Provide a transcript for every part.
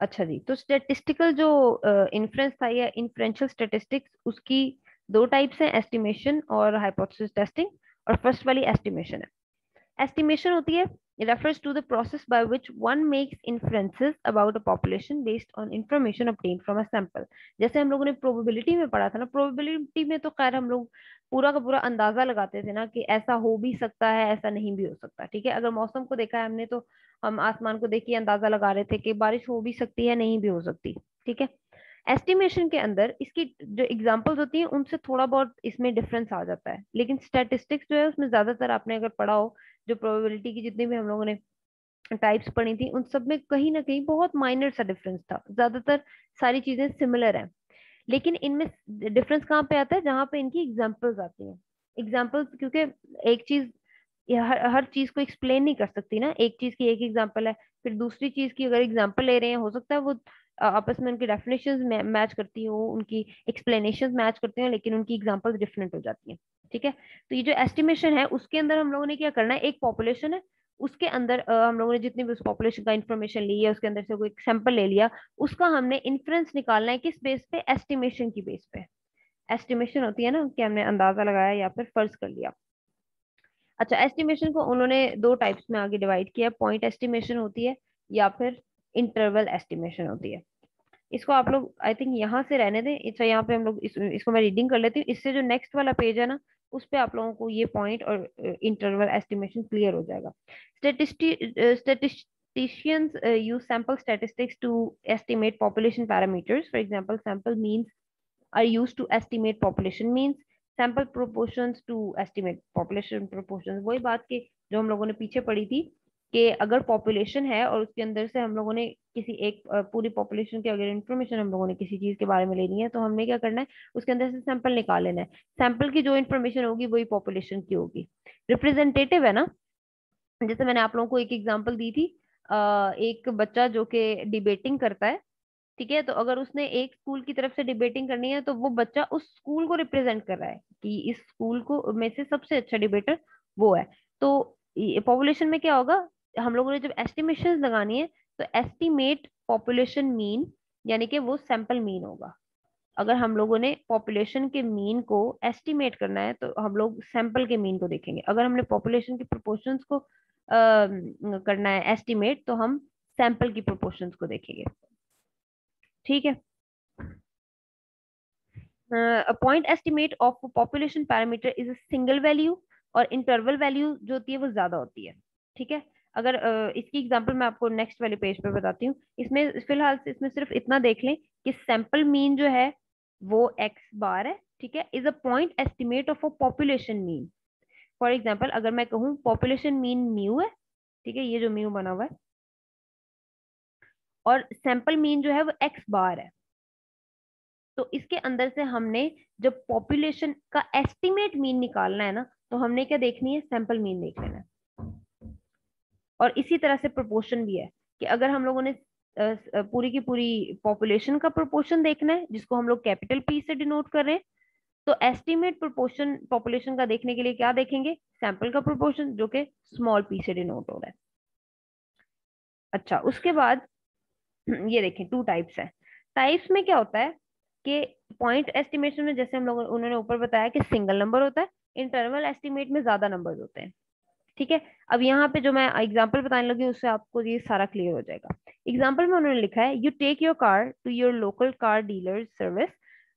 अच्छा जी, तो स्टेटिस्टिकल जो इन्फ्रेंस था या इन्फ्रेंशियल स्टेटिस्टिक्स, उसकी दो टाइप्स हैं, एस्टिमेशन और हाइपोथेसिस टेस्टिंग। और फर्स्ट वाली एस्टिमेशन है। Estimation होती है, it refers to the process by which one makes inferences about a population based on information obtained from a sample। जैसे हम लोगों ने प्रोबेबिलिटी में पढ़ा था ना, प्रोबेबिलिटी में तो खैर हम लोग पूरा का पूरा अंदाजा लगाते थे ना कि ऐसा हो भी सकता है, ऐसा नहीं भी हो सकता। ठीक है, अगर मौसम को देखा है हमने तो हम आसमान को देख के अंदाजा लगा रहे थे कि बारिश हो भी सकती है, नहीं भी हो सकती। ठीक है, एस्टिमेशन के अंदर इसकी जो एग्जांपल्स होती हैं उनसे थोड़ा बहुत इसमें डिफरेंस आ जाता है, लेकिन स्टैटिस्टिक्स जो है उसमें ज्यादातर आपने अगर पढ़ा हो, जो प्रोबेबिलिटी की जितनी भी हम लोगों ने टाइप्स पढ़ी थी उन सब में कहीं ना कहीं बहुत माइनर सा डिफरेंस था, ज्यादातर सारी चीजें सिमिलर हैं। लेकिन इनमें डिफरेंस कहाँ पे आता है, जहाँ पे इनकी एग्जांपल्स आती हैं। एग्जांपल्स, क्योंकि एक चीज ये हर चीज को एक्सप्लेन नहीं कर सकती ना, एक चीज की एक एग्जांपल है, फिर दूसरी चीज की अगर एग्जांपल ले रहे हैं, हो सकता है वो आपस में उनकी डेफिनेशंस मैच करती हो, उनकी एक्सप्लेनेशंस मैच करती हैं, लेकिन उनकी एग्जांपल्स डिफरेंट हो जाती हैं। ठीक है, तो ये जो एस्टिमेशन है उसके अंदर हम लोगों ने क्या करना है, एक पॉपुलेशन है, उसके अंदर हम लोगों ने जितनी भी उस पॉपुलेशन का इंफॉर्मेशन ली है, उसके अंदर से कोई सैंपल ले लिया, उसका हमने इन्फ्रेंस निकालना है किस बेस पे, एस्टिमेशन की बेस पे। एस्टिमेशन होती है ना कि हमने अंदाजा लगाया या फिर फर्ज कर लिया। अच्छा, एस्टिमेशन को उन्होंने दो टाइप्स में आगे डिवाइड किया, पॉइंट एस्टिमेशन होती है या फिर इंटरवल एस्टिमेशन होती है। इसको आप लोग आई थिंक यहाँ से रहने दें, अच्छा यहाँ पे हम लोग इसको मैं रीडिंग कर लेती हूँ, इससे जो नेक्स्ट वाला पेज है ना उस पे आप लोगों को ये पॉइंट और इंटरवल एस्टिमेशन क्लियर हो जाएगा। Statisticians use sample statistics to estimate population parameters. For example, sample means are used to estimate population means, sample proportions to estimate population proportions। वही बात के जो हम लोगों ने पीछे पढ़ी थी कि अगर पॉपुलेशन है और उसके अंदर से हम लोगों ने किसी एक पूरी पॉपुलेशन की अगर इंफॉर्मेशन हम लोगों ने किसी चीज के बारे में लेनी है, तो हमने क्या करना है, उसके अंदर से सैंपल निकाल लेना है। सैंपल की जो इन्फॉर्मेशन होगी वही पॉपुलेशन की होगी। रिप्रेजेंटेटिव है ना, जैसे मैंने आप लोगों को एक एग्जांपल दी थी, एक बच्चा जो कि डिबेटिंग करता है। ठीक है, तो अगर उसने एक स्कूल की तरफ से डिबेटिंग करनी है तो वो बच्चा उस स्कूल को रिप्रेजेंट कर रहा है कि इस स्कूल को में से सबसे अच्छा डिबेटर वो है। तो पॉपुलेशन में क्या होगा, हम लोगों ने जब एस्टिमेशन लगानी है तो एस्टिमेट पॉपुलेशन मीन, यानी कि वो सैंपल मीन होगा। अगर हम लोगों ने पॉपुलेशन के मीन को एस्टिमेट करना है तो हम लोग सैंपल के मीन को देखेंगे। अगर हमने पॉपुलेशन के प्रोपोर्शंस को करना है एस्टिमेट, तो हम सैंपल की प्रोपोर्शंस को देखेंगे। ठीक है, a point estimate of a population parameter is a single value, और इंटरवल वैल्यू जो होती है वो ज्यादा होती है। ठीक है, अगर इसकी एग्जांपल मैं आपको नेक्स्ट वाले पेज पे बताती हूँ। इसमें फिलहाल इसमें सिर्फ इतना देख लें कि सैंपल मीन जो है वो एक्स बार है। ठीक है, is a point estimate of a population mean. For example अगर मैं कहूँ पॉपुलेशन मीन म्यू है, ठीक है, ये जो म्यू बना हुआ है, और सैंपल मीन जो है वो एक्स बार है, तो इसके अंदर से हमने जब पॉपुलेशन का एस्टिमेट मीन निकालना है ना, तो हमने क्या देखनी है, सैंपल मीन देख लेना है। और इसी तरह से प्रोपोर्शन भी है कि अगर हम लोगों ने पूरी की पूरी पॉपुलेशन का प्रोपोर्शन देखना है, जिसको हम लोग कैपिटल पी से डिनोट कर रहे हैं, तो एस्टिमेट प्रोपोर्शन पॉपुलेशन का देखने के लिए क्या देखेंगे, सैंपल का प्रोपोर्शन जो कि स्मॉल पी से डिनोट हो रहा है। अच्छा, उसके बाद ये देखें टू टाइप्स है। टाइप्स में क्या होता है कि पॉइंट एस्टिमेशन में जैसे हम लोग उन्होंने ऊपर बताया कि सिंगल नंबर होता है, इंटरवल एस्टिमेट में ज्यादा नंबर होते हैं। ठीक है, अब यहाँ पे जो मैं एग्जांपल बताने लगी उससे आपको ये सारा क्लियर हो जाएगा। एग्जांपल में उन्होंने लिखा है, you take your car to your local car dealer service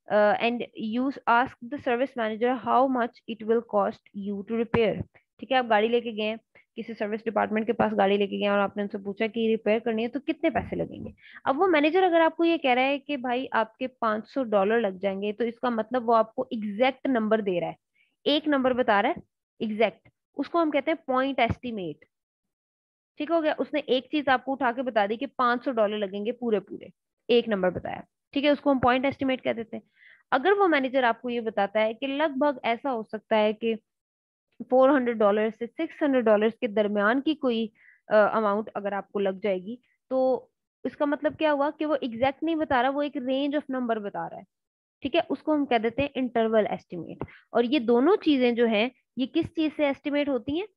and you ask the service manager how much it will cost you to repair. ठीक है, आप गाड़ी लेके गए, किसी सर्विस डिपार्टमेंट के पास गाड़ी लेके गए और आपने उनसे पूछा कि रिपेयर करनी है तो कितने पैसे लगेंगे। अब वो मैनेजर अगर आपको ये कह रहा है कि भाई आपके $500 लग जाएंगे, तो इसका मतलब वो आपको एग्जैक्ट नंबर दे रहा है, एक नंबर बता रहा है एग्जैक्ट, उसको हम कहते हैं पॉइंट एस्टिमेट। ठीक हो गया, उसने एक चीज आपको उठा के बता दी कि $500 लगेंगे पूरे पूरे, एक नंबर बताया। ठीक है, उसको हम पॉइंट एस्टिमेट कह देते हैं। अगर वो मैनेजर आपको ये बताता है कि लगभग ऐसा हो सकता है कि $400 से $600 के दरमियान की कोई अमाउंट अगर आपको लग जाएगी, तो इसका मतलब क्या हुआ कि वो एग्जैक्ट नहीं बता रहा, वो एक रेंज ऑफ नंबर बता रहा है। ठीक है, उसको हम कह देते हैं इंटरवल एस्टिमेट। और ये दोनों चीजें जो हैं ये किस चीज से एस्टिमेट होती हैं,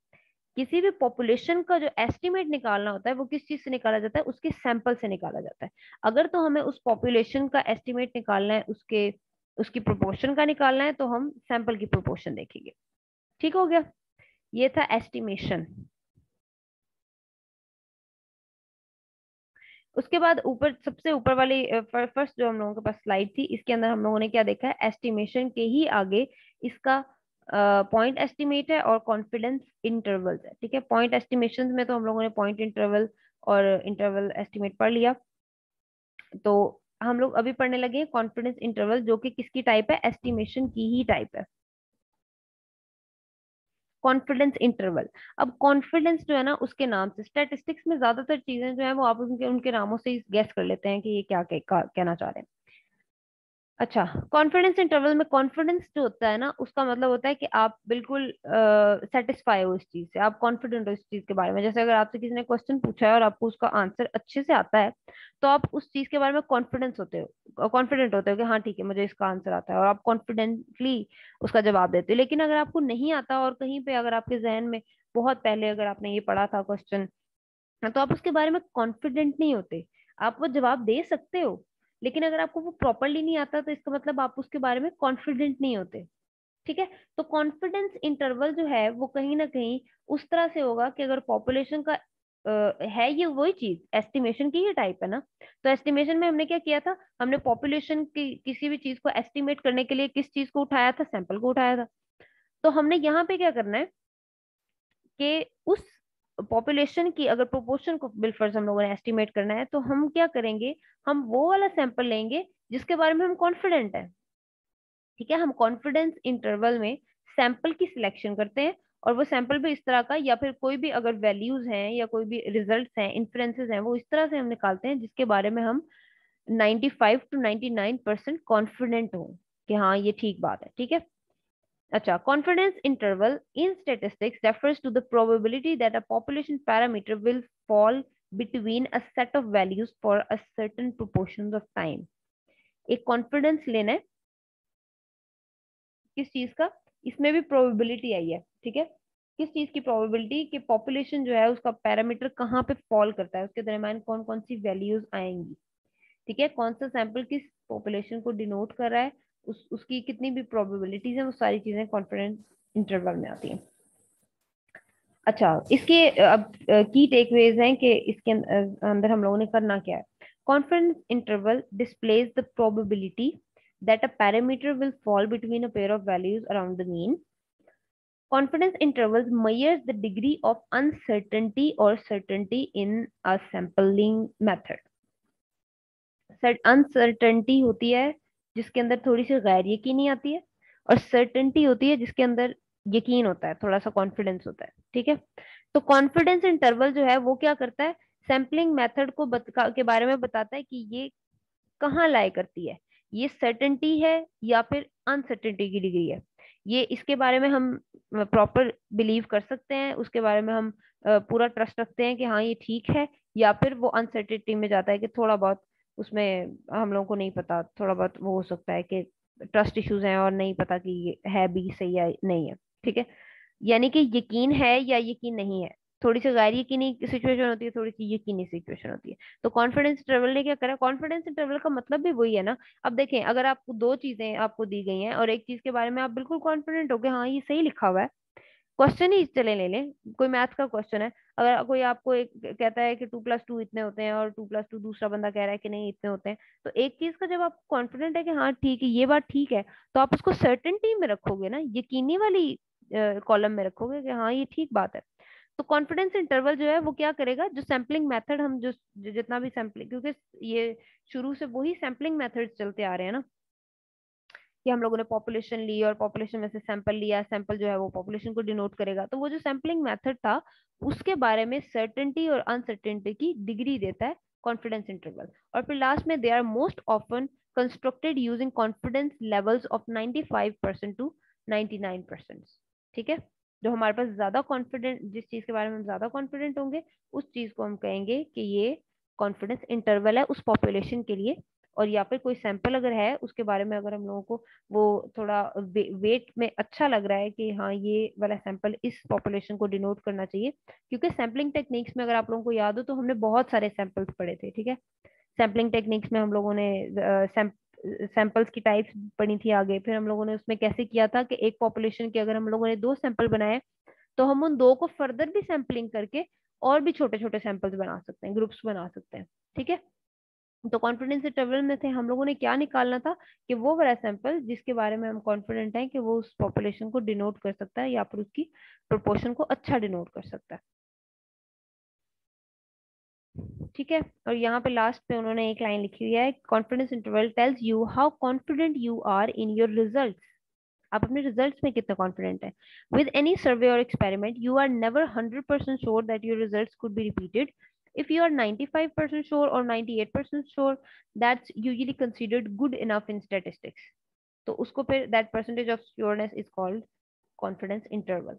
किसी भी पॉपुलेशन का जो एस्टिमेट निकालना होता है वो किस चीज से निकाला जाता है, उसके सैंपल से निकाला जाता है। अगर तो हमें उस पॉपुलेशन का एस्टिमेट निकालना है, उसके उसकी प्रोपोर्शन का निकालना है, तो हम सैंपल की प्रोपोर्शन देखेंगे। ठीक हो गया, ये था एस्टिमेशन। उसके बाद ऊपर सबसे ऊपर वाली फर्स्ट जो हम लोगों के पास स्लाइड थी, इसके अंदर हम लोगों ने क्या देखा है, एस्टिमेशन के ही आगे इसका पॉइंट एस्टिमेट है और कॉन्फिडेंस इंटरवल्स है। ठीक है, पॉइंट एस्टिमेशन में तो हम लोगों ने पॉइंट इंटरवल और इंटरवल एस्टिमेट पढ़ लिया। तो हम लोग अभी पढ़ने लगे कॉन्फिडेंस इंटरवल, जो कि किसकी टाइप है, एस्टिमेशन की ही टाइप है, कॉन्फिडेंस इंटरवल। अब कॉन्फिडेंस जो है ना, उसके नाम से, स्टैटिस्टिक्स में ज्यादातर चीजें जो है वो आप उनके उनके नामों से ही गेस कर लेते हैं कि ये क्या कहना चाह रहे हैं। अच्छा, कॉन्फिडेंस इंटरवल में कॉन्फिडेंस जो होता है ना, उसका मतलब होता है कि आप बिल्कुल सेटिस्फाई हो इस चीज से, आप कॉन्फिडेंट हो इस चीज के बारे में। जैसे अगर आपसे किसी ने क्वेश्चन पूछा है और आपको उसका आंसर अच्छे से आता है, तो आप उस चीज के बारे में कॉन्फिडेंट होते हो कि हाँ ठीक है, मुझे इसका आंसर आता है, और आप कॉन्फिडेंटली उसका जवाब देते हो। लेकिन अगर आपको नहीं आता और कहीं पे अगर आपके जहन में बहुत पहले अगर आपने ये पढ़ा था क्वेश्चन, तो आप उसके बारे में कॉन्फिडेंट नहीं होते। आप वो जवाब दे सकते हो, लेकिन अगर आपको वो प्रॉपरली नहीं आता, तो इसका मतलब आप उसके बारे में कॉन्फिडेंट नहीं होते। ठीक है, तो कॉन्फिडेंस इंटरवल जो है वो कहीं ना कहीं उस तरह से होगा कि अगर पॉपुलेशन का है, ये वही चीज एस्टिमेशन की ही टाइप है ना। तो एस्टिमेशन में हमने क्या किया था, हमने पॉपुलेशन की किसी भी चीज को एस्टिमेट करने के लिए किस चीज को उठाया था, सैंपल को उठाया था। तो हमने यहाँ पे क्या करना है कि उस पॉपुलेशन की अगर प्रोपोर्शन को बिलफर्ज हम लोगों ने एस्टिमेट करना है, तो हम क्या करेंगे, हम वो वाला सैंपल लेंगे जिसके बारे में हम कॉन्फिडेंट है। ठीक है, हम कॉन्फिडेंस इंटरवल में सैंपल की सिलेक्शन करते हैं, और वो सैंपल भी इस तरह का, या फिर कोई भी अगर वैल्यूज हैं या कोई भी रिजल्ट्स हैं, इन्फ्रेंसेस हैं, वो इस तरह से हम निकालते हैं जिसके बारे में हम 95 to 99% कॉन्फिडेंट हो कि हाँ ये ठीक बात है। ठीक है, अच्छा, confidence interval in statistics refers to the probability that a population parameter will fall between a set of values for a certain proportions of time। एक कॉन्फिडेंस लेना है किस चीज का, इसमें भी प्रोबेबिलिटी आई है। ठीक है, किस चीज की प्रोबेबिलिटी कि पॉपुलेशन जो है उसका पैरामीटर कहाँ पे फॉल करता है, उसके दरमियान कौन कौन सी वैल्यूज आएंगी। ठीक है, कौन सा सैंपल किस पॉपुलेशन को डिनोट कर रहा है, उसकी कितनी भी प्रोबेबिलिटीज है, वो सारी चीजें कॉन्फिडेंस इंटरवल में आती हैं। अच्छा, इसके अब की टेकअवेज हैं कि इसके अंदर हम लोगों ने करना क्या है। Confidence interval displays the probability that a parameter will fall between a pair of values around the mean. Confidence intervals measures the degree of uncertainty or certainty in a sampling method. Uncertainty होती है जिसके अंदर थोड़ी सी गैर यकीनी आती है, और सर्टेनिटी होती है जिसके अंदर यकीन होता है, थोड़ा सा कॉन्फिडेंस होता है। ठीक है, तो कॉन्फिडेंस इंटरवल जो है वो क्या करता है, सैम्पलिंग मेथड को के बारे में बताता है कि ये कहाँ लाई करती है, ये सर्टेनिटी है या फिर अनसर्टेनिटी की डिग्री है। ये इसके बारे में हम प्रॉपर बिलीव कर सकते हैं, उसके बारे में हम पूरा ट्रस्ट रखते हैं कि हाँ ये ठीक है, या फिर वो अनसर्टेनिटी में जाता है कि थोड़ा बहुत उसमें हम लोगों को नहीं पता, थोड़ा बहुत वो हो सकता है कि ट्रस्ट इश्यूज हैं और नहीं पता कि ये है भी सही या नहीं है। ठीक है, यानी कि यकीन है या यकीन नहीं है, थोड़ी सी गैर यकीनी सिचुएशन होती है, थोड़ी सी यकीनी सिचुएशन होती है। तो कॉन्फिडेंस इंटरवल ने क्या करा, कॉन्फिडेंस इंटरवल का मतलब भी वही है ना। अब देखें, अगर आपको दो चीजें आपको दी गई हैं और एक चीज के बारे में आप बिल्कुल कॉन्फिडेंट हो कि हाँ ये सही लिखा हुआ है, क्वेश्चन ही चले ले लें, कोई मैथ्स का क्वेश्चन है, अगर कोई आपको एक कहता है कि 2+2 इतने होते हैं, और 2+2 दूसरा बंदा कह रहा है कि नहीं इतने होते हैं, तो एक चीज का जब आप कॉन्फिडेंट है कि हाँ ठीक है ये बात ठीक है, तो आप उसको सर्टेनिटी में रखोगे ना, यकीनी वाली कॉलम में रखोगे कि हाँ ये ठीक बात है। तो कॉन्फिडेंस इंटरवल जो है वो क्या करेगा, जो सैम्पलिंग मेथड हम जितना भी सैम्पलिंग, क्योंकि ये शुरू से वही सैम्पलिंग मेथड चलते आ रहे हैं ना, कि हम लोगों ने पॉपुलेशन ली और पॉपुलेशन में से सैंपल लिया, सैंपल जो है वो पॉपुलेशन को डिनोट करेगा, तो वो जो सैम्पलिंग मेथड था उसके बारे में सर्टेनिटी और अनसर्टेनिटी की डिग्री देता है कॉन्फिडेंस इंटरवल। और फिर लास्ट में they are most often constructed using confidence levels of 95% to 99%। ठीक है, जो हमारे पास ज्यादा कॉन्फिडेंट, जिस चीज के बारे में हम ज्यादा कॉन्फिडेंट होंगे, उस चीज को हम कहेंगे कि ये कॉन्फिडेंस इंटरवल है उस पॉपुलेशन के लिए, और या फिर कोई सैंपल अगर है उसके बारे में अगर हम लोगों को वो थोड़ा वेट में अच्छा लग रहा है कि हाँ ये वाला सैंपल इस पॉपुलेशन को डिनोट करना चाहिए, क्योंकि सैम्पलिंग टेक्निक्स में अगर आप लोगों को याद हो तो हमने बहुत सारे सैंपल्स पढ़े थे, ठीक है। सैम्पलिंग टेक्निक्स में हम लोगों ने सैंपल्स की टाइप्स पढ़ी थी आगे, फिर हम लोगों ने उसमें कैसे किया था कि एक पॉपुलेशन के अगर हम लोगों ने 2 सैंपल बनाए तो हम उन 2 को फर्दर भी सैम्पलिंग करके और भी छोटे छोटे सैंपल्स बना सकते हैं, ग्रुप्स बना सकते हैं, ठीक है। तो कॉन्फिडेंस इंटरवल में से हम लोगों ने क्या निकालना था कि वो वाला सैंपल जिसके बारे में हम कॉन्फिडेंट हैं कि वो उस पॉपुलेशन को डिनोट कर सकता है या फिर उसकी प्रोपोर्शन को अच्छा डिनोट कर सकता है, ठीक है। और यहाँ पे लास्ट पे उन्होंने एक लाइन लिखी हुई है, confidence interval tells you how confident you are in your result, आप अपने रिजल्ट्स में कितना कॉन्फिडेंट है। विद एनी सर्वे और experiment you are never 100% sure that your results could be repeated. If you are 95% sure or 98% sure, that's usually considered good enough in statistics. तो उसको फिर that percentage of sureness is called confidence interval,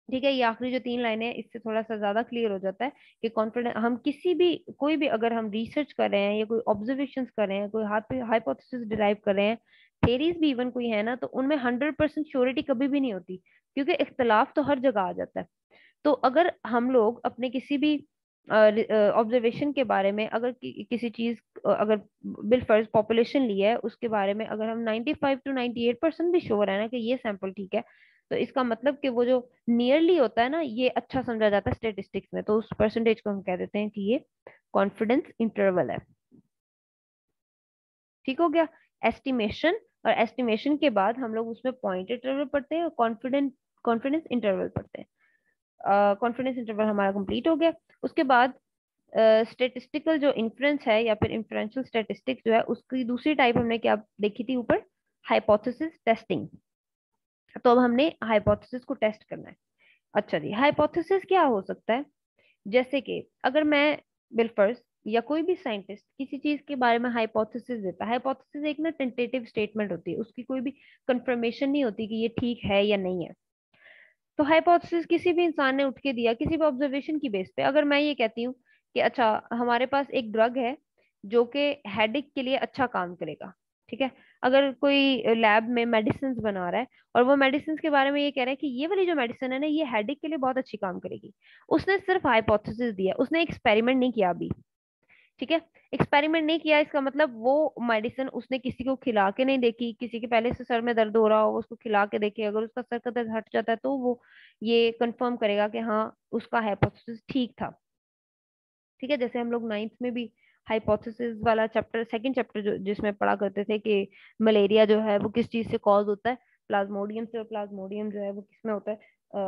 ठीक है। ये आखिरी जो 3 लाइनें इससे थोड़ा सा ज्यादा क्लियर हो जाता है कि कॉन्फिडेंस हम किसी भी कोई भी अगर हम रिसर्च कर रहे हैं या कोई ऑब्जर्वेशंस कर रहे हैं, कोई हाइपोथेसिस डिराइव कर रहे हैं, थेरीज भी इवन कोई है ना, तो उनमें 100% श्योरिटी कभी भी नहीं होती, क्योंकि इख्तलाफ तो हर जगह आ जाता है। तो अगर हम लोग अपने किसी भी ऑब्जर्वेशन के बारे में अगर किसी चीज अगर बिलफर्ज पॉपुलेशन ली है उसके बारे में अगर हम 95 to 98% भी श्योर है ना कि ये सैंपल ठीक है, तो इसका मतलब कि वो जो नियरली होता है ना ये अच्छा समझा जाता है स्टेटिस्टिक्स में, तो उस परसेंटेज को हम कह देते हैं कि ये कॉन्फिडेंस इंटरवल है, ठीक हो गया। एस्टिमेशन, और एस्टिमेशन के बाद हम लोग उसमें पॉइंट इंटरवल पढ़ते हैं और कॉन्फिडेंस इंटरवल पढ़ते हैं। कॉन्फिडेंस इंटरवल हमारा कंप्लीट हो गया। उसके बाद स्टेटिस्टिकल जो इन्फ्रेंस है या फिर इन्फ्रेंशियल स्टेटिस्टिक्स जो है उसकी दूसरी टाइप हमने क्या देखी थी ऊपर, हाइपोथेसिस टेस्टिंग। तो अब हमने हाइपोथेसिस को टेस्ट करना है। अच्छा जी, हाइपोथेसिस क्या हो सकता है, जैसे कि अगर मैं बिलफर्ज या कोई भी साइंटिस्ट किसी चीज के बारे में हाइपोथेसिस देता है, हाइपोथेसिस एक ना टेंटेटिव स्टेटमेंट होती है, उसकी कोई भी कंफर्मेशन नहीं होती कि ये ठीक है या नहीं है। तो हाइपोथेसिस किसी भी इंसान ने उठ के दिया किसी भी ऑब्जर्वेशन की बेस पे, अगर मैं ये कहती हूँ कि अच्छा हमारे पास एक ड्रग है जो कि हेडेक के लिए अच्छा काम करेगा, ठीक है। अगर कोई लैब में मेडिसिन बना रहा है और वो मेडिसिन के बारे में ये कह रहा है कि ये वाली जो मेडिसिन है ना ये हेडेक के लिए बहुत अच्छी काम करेगी, उसने सिर्फ हाइपोथेसिस दिया, उसने एक्सपेरिमेंट नहीं किया अभी, ठीक है। एक्सपेरिमेंट नहीं किया इसका मतलब वो मेडिसिन उसने किसी को खिला के नहीं देखी, किसी के पहले से सर में दर्द हो रहा हो उसको खिला के देखे, अगर उसका सर का दर्द हट जाता है तो वो ये कंफर्म करेगा कि हाँ उसका हाइपोथेसिस ठीक था, ठीक है। जैसे हम लोग 9th में भी हाइपोथेसिस वाला चैप्टर, सेकंड चैप्टर जो जिसमें पढ़ा करते थे कि मलेरिया जो है वो किस चीज से कॉज होता है, प्लाज्मोडियम से, और प्लाज्मोडियम जो है वो किसमें होता है,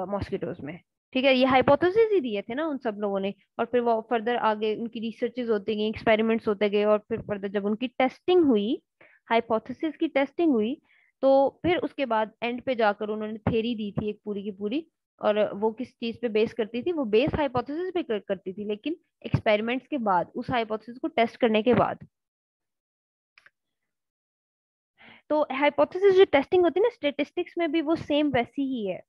मॉस्किटोज में, ठीक है। ये हाइपोथेसिस ही दिए थे ना उन सब लोगों ने, और फिर वो फर्दर आगे उनकी रिसर्चेज होती गई, एक्सपेरिमेंट्स होते गए, और फिर फर्दर जब उनकी टेस्टिंग हुई, हाइपोथेसिस की टेस्टिंग हुई, तो फिर उसके बाद एंड पे जाकर उन्होंने थ्योरी दी थी एक पूरी की पूरी, और वो किस चीज पे बेस करती थी, वो बेस हाइपोथेसिस पे करती थी, लेकिन एक्सपेरिमेंट्स के बाद उस हाइपोथेसिस को टेस्ट करने के बाद। तो हाइपोथेसिस जो टेस्टिंग होती है ना स्टेटिस्टिक्स में भी वो सेम वैसी ही है,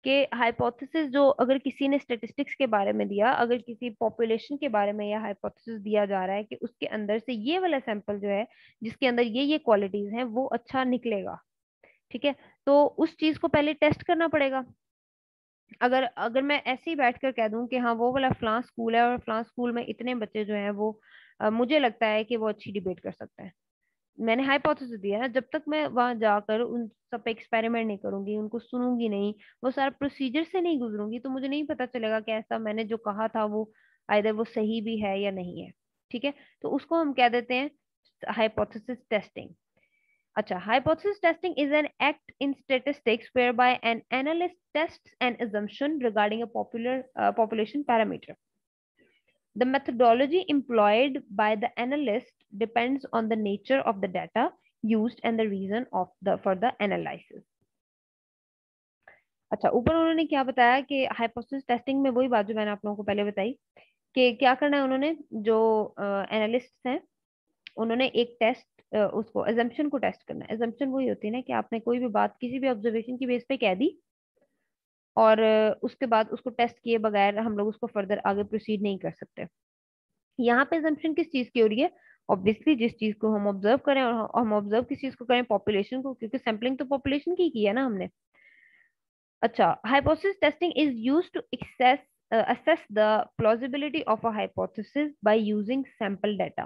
कि हाइपोथेसिस जो अगर किसी ने स्टेटिस्टिक्स के बारे में दिया, अगर किसी पॉपुलेशन के बारे में यह हाइपोथेसिस दिया जा रहा है कि उसके अंदर से ये वाला सैंपल जो है जिसके अंदर ये क्वालिटीज हैं वो अच्छा निकलेगा, ठीक है, तो उस चीज को पहले टेस्ट करना पड़ेगा। अगर अगर मैं ऐसे ही बैठकर कह दूं कि हाँ वो वाला फलां स्कूल है और फलां स्कूल में इतने बच्चे जो हैं वो मुझे लगता है कि वो अच्छी डिबेट कर सकते हैं, मैंने हाइपोथेसिस दिया है, जब तक मैं वहां जाकर उन सब पे एक्सपेरिमेंट नहीं करूंगी, उनको सुनूंगी नहीं, वो सारा प्रोसीजर से नहीं गुजरूंगी, तो मुझे नहीं पता चलेगा कि ऐसा मैंने जो कहा था वो आइदर वो सही भी है या नहीं है, ठीक है। तो उसको हम कह देते हैं हाइपोथेसिस टेस्टिंग। अच्छा, hypothesis testing is an act in statistics whereby an analyst tests an assumption regarding a population parameter. The methodology employed by the analyst depends on the nature of the data used and the reason of the for the analysis. अच्छा, ऊपर उन्होंने क्या बताया कि hypothesis testing में वही बात जो मैंने आप लोगों को पहले बताई कि क्या करना है उन्होंने, जो एनालिस्ट हैं उन्होंने एक टेस्ट उसको एजम्पशन को टेस्ट करना है। एजम्पशन वही होती है ना कि आपने कोई भी बात किसी भी ऑब्जर्वेशन की बेस पे कह दी और उसके बाद उसको टेस्ट किए बगैर हम लोग उसको फर्दर आगे प्रोसीड नहीं कर सकते। यहाँ पे एजम्पशन किस चीज की हो रही है, ऑब्वियसली जिस चीज को हम ऑब्जर्व करें, और हम ऑब्जर्व किस चीज को करें, पॉपुलेशन को, क्योंकि सैम्पलिंग तो पॉपुलेशन की है ना हमने। अच्छा, hypothesis testing is used to assess the plausibility of a hypothesis by using sample data।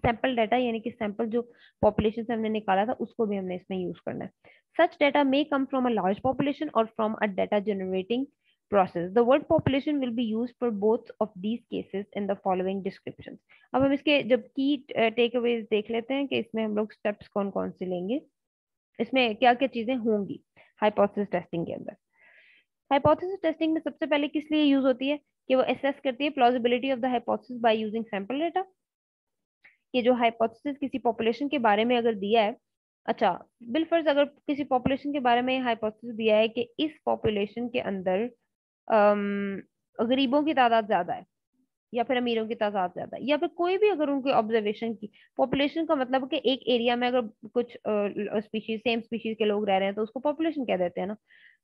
Sample data यानी कि सैंपल जो पॉपुलेशन से हमने निकाला था उसको भी हमने इसमें यूज करना है। सच data may come from a large population or from a data generating process। The word population will be used for both of these cases in the following descriptions। अब हम इसके जब की टेक अवेज देख लेते हैं कि इसमें हम लोग स्टेप्स कौन कौन से लेंगे, इसमें क्या क्या चीजें होंगी हाइपोथेसिस टेस्टिंग के अंदर। हाइपोथेसिस टेस्टिंग में सबसे पहले किस लिए यूज होती है कि वो असेस करती है plausibility of the hypothesis by using sample data. कि जो हाइपोथेसिस किसी पॉपुलेशन के बारे में अगर दिया है, अच्छा बिलफर्ज अगर किसी पॉपुलेशन के बारे में हाइपोथेसिस दिया है कि इस पॉपुलेशन के अंदर गरीबों की तादाद ज्यादा है या फिर अमीरों की तादाद ज्यादा है, या फिर कोई भी अगर उनके ऑब्जर्वेशन की पॉपुलेशन का मतलब कि एक एरिया में अगर कुछ स्पीशीज सेम स्पीशीज के लोग रह रहे हैं तो उसको पॉपुलेशन कह देते हैं ना।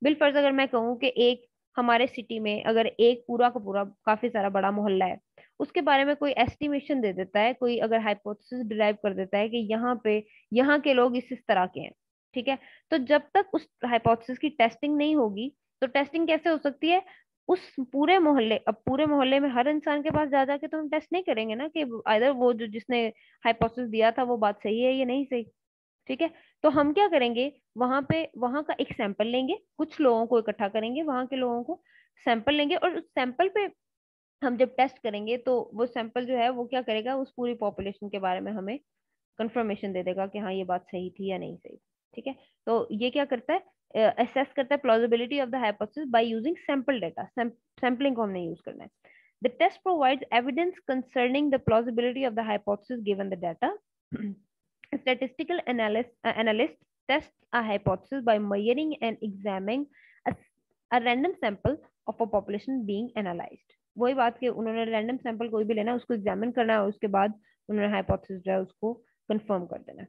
बिलफर्ज अगर मैं कहूँ कि एक हमारे सिटी में अगर एक पूरा का पूरा काफी सारा बड़ा मोहल्ला है, उसके बारे में कोई एस्टिमेशन दे देता है, कोई अगर हाइपोथेसिस डिराइव कर देता है कि यहाँ पे यहाँ के लोग इस तरह के हैं, ठीक है। तो जब तक उस हाइपोथेसिस की टेस्टिंग नहीं होगी, तो टेस्टिंग कैसे हो सकती है उस पूरे मोहल्ले, अब पूरे मोहल्ले में हर इंसान के पास जा जाके तो हम टेस्ट नहीं करेंगे ना कि आइदर वो जो जिसने हाइपोथेसिस दिया था वो बात सही है या नहीं सही, ठीक है। तो हम क्या करेंगे, वहां पे वहां का एक सैंपल लेंगे, कुछ लोगों को इकट्ठा करेंगे, वहां के लोगों को सैंपल लेंगे, और उस सैंपल पे हम जब टेस्ट करेंगे तो वो सैंपल जो है वो क्या करेगा, उस पूरी पॉपुलेशन के बारे में हमें कंफर्मेशन दे देगा कि हाँ ये बात सही थी या नहीं सही, ठीक है। तो ये क्या करता है, असेस करता है plausibility of the hypothesis by using sample data. Sampling को हमने यूज करना है। The test provides evidence concerning the plausibility of the hypothesis given the data. Statistical analyst tests a hypothesis by measuring and examining a, a random sample of a population being analyzed। वही बात कि उन्होंने random sample कोई भी लेना है, उसको examine करना है और उसके बाद उन्होंने हाइपोथेसिस जो है उसको कंफर्म कर देना है।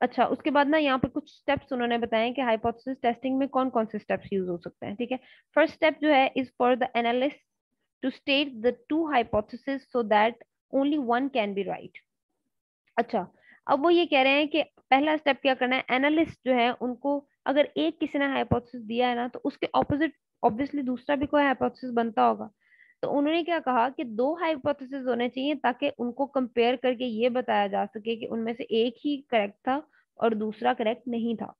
अच्छा, उसके बाद ना यहाँ पे कुछ स्टेप्स उन्होंने बताए कि हाइपोथेसिस टेस्टिंग में कौन कौन से स्टेप्स यूज हो सकते हैं, ठीक है। फर्स्ट स्टेप जो है is for the analyst to state the two hypothesis so that only one can be right. अच्छा, अब वो ये कह रहे हैं कि पहला स्टेप क्या करना है, एनालिस्ट जो है उनको अगर एक किसी ने हाइपोथेसिस दिया है ना तो उसके ऑपोजिट ऑब्वियसली दूसरा भी कोई हाइपोथेसिस बनता होगा। तो उन्होंने क्या कहा कि दो हाइपोथेसिस होने चाहिए ताकि उनको कंपेयर करके ये बताया जा सके कि उनमें से एक ही करेक्ट था और दूसरा करेक्ट नहीं था,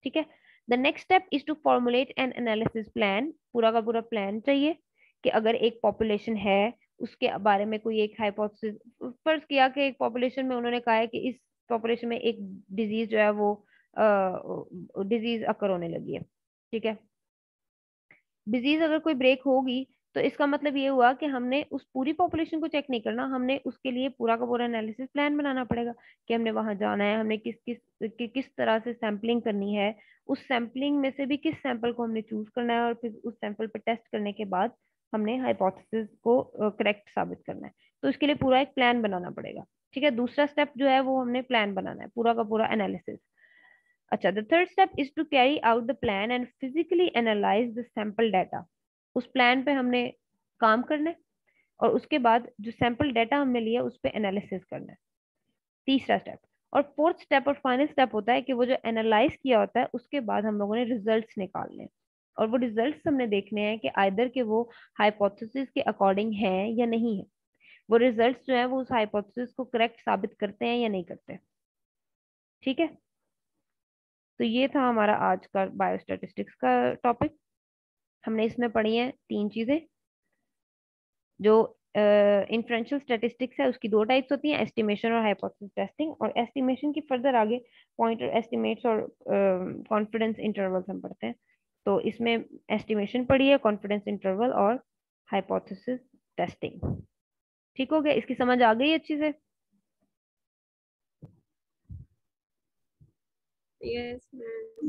ठीक है। The next step is to formulate an analysis plan. पूरा का पूरा प्लान चाहिए कि अगर एक पॉपुलेशन है उसके बारे में कोई एक हाइपोथेसिस, फर्ज किया कि एक पॉपुलेशन में उन्होंने कहा है कि इस पॉपुलेशन में एक डिजीज जो है वो डिजीज अकर होने लगी है, ठीक है। डिजीज अगर कोई ब्रेक होगी तो इसका मतलब ये हुआ कि हमने उस पूरी पॉपुलेशन को चेक नहीं करना, हमने उसके लिए पूरा का पूरा एनालिसिस प्लान बनाना पड़ेगा कि हमने वहां जाना है, हमने किस तरह से सैंपलिंग करनी है, उस सैंपलिंग में से भी किस सैंपल को हमने चूज करना है, और फिर उस सैंपल पर टेस्ट करने के बाद हमने हाइपोथेसिस को करेक्ट साबित करना है। तो इसके लिए पूरा एक प्लान बनाना पड़ेगा, ठीक है। दूसरा स्टेप जो है वो हमने प्लान बनाना है, पूरा का पूरा एनालिसिस। अच्छा, the third step is to carry out the plan and physically analyse the sample data. उस प्लान पे हमने काम करना है और उसके बाद जो सैंपल डाटा हमने लिया उस पे एनालिसिस करना है, तीसरा स्टेप। और फोर्थ स्टेप और फाइनल स्टेप होता है कि वो जो एनालाइज किया होता है उसके बाद हम लोगों ने रिजल्ट्स निकालने हैं, और वो रिजल्ट्स हमने देखने हैं कि आइदर के वो हाइपोथेसिस के अकॉर्डिंग है या नहीं है, वो रिजल्ट्स जो है वो उस हाइपोथेसिस को करेक्ट साबित करते हैं या नहीं करते, ठीक है। तो ये था हमारा आज का बायोस्टैटिस्टिक्स का टॉपिक। हमने इसमें पढ़ी है तीन चीजें। जो इन्फ्रेंशियल स्टैटिस्टिक्स है उसकी दो टाइप्स होती हैं, एस्टिमेशन और हाइपोथेसिस टेस्टिंग। और एस्टिमेशन की फर्दर आगे पॉइंटर एस्टिमेट्स और कॉन्फिडेंस इंटरवल्स हम पढ़ते हैं। तो इसमें एस्टिमेशन पढ़ी है, कॉन्फिडेंस इंटरवल और हाइपोथेसिस टेस्टिंग। ठीक हो गया, इसकी समझ आ गई अच्छी से? Yes ma'am.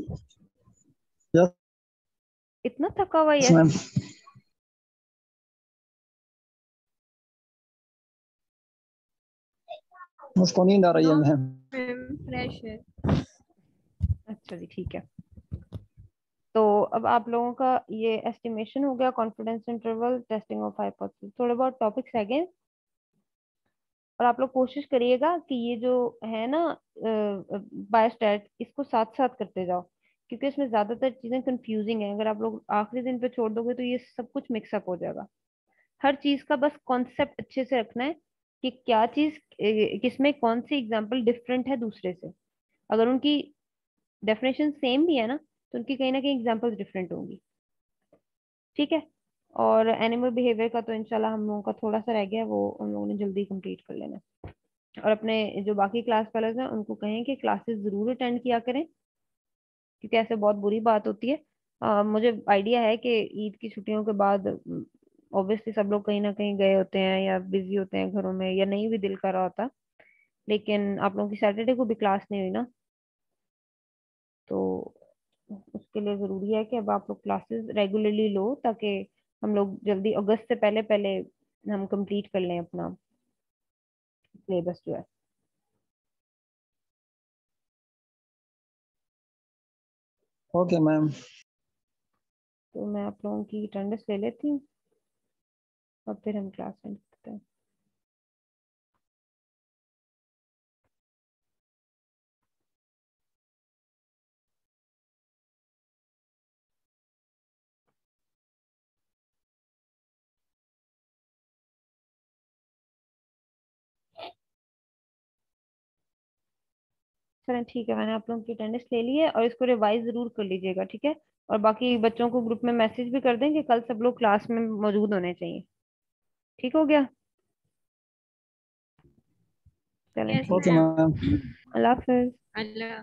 यस इतना थका हुआ है? मैम। मुझको नींद आ रही है मैम। मैम फ्रेश है। अच्छा जी, ठीक है। तो अब आप लोगों का ये एस्टिमेशन हो गया, confidence interval, testing of hypothesis, थोड़े बहुत टॉपिक्स है। और आप लोग कोशिश करिएगा कि ये जो है ना बायोस्टैट, इसको साथ साथ करते जाओ, क्योंकि इसमें ज्यादातर चीजें कंफ्यूजिंग है। अगर आप लोग आखिरी दिन पे छोड़ दोगे तो ये सब कुछ मिक्सअप हो जाएगा। हर चीज का बस कॉन्सेप्ट अच्छे से रखना है कि क्या चीज किसमें कौन सी एग्जाम्पल डिफरेंट है दूसरे से। अगर उनकी डेफिनेशन सेम भी है ना, तो उनकी कहीं ना कहीं एग्जाम्पल्स डिफरेंट होंगी। ठीक है। और एनिमल बिहेवियर का तो इंशाल्लाह हम लोगों का थोड़ा सा रह गया है, वो हम लोगों ने जल्दी कंप्लीट कर लेना है। और अपने जो बाकी क्लास फेलोज हैं उनको कहें कि क्लासेस जरूर अटेंड किया करें, क्योंकि ऐसे बहुत बुरी बात होती है। मुझे आइडिया है कि ईद की छुट्टियों के बाद ऑब्वियसली सब लोग कहीं ना कहीं गए होते हैं या बिजी होते हैं घरों में, या नहीं भी दिल कर रहा होता, लेकिन आप लोगों की सैटरडे को भी क्लास नहीं हुई ना, तो उसके लिए जरूरी है कि अब आप लोग क्लासेस रेगुलरली लो, ताकि हम लोग जल्दी अगस्त से पहले पहले हम कंप्लीट कर लें अपना सिलेबस जो है। Okay ma'am. तो मैं आप लोगों की अटेंडेंस ले लेती हूँ और फिर हम क्लास एंड करते हैं। चलें ठीक है, मैंने आप लोगों की अटेंडेंस ले ली है, और इसको रिवाइज जरूर कर लीजिएगा, ठीक है। और बाकी बच्चों को ग्रुप में मैसेज भी कर दें कि कल सब लोग क्लास में मौजूद होने चाहिए। ठीक हो गया? चलें यस ठीक ओके है। मैम। मैम। अल्लाह हाफिज। अल्लाह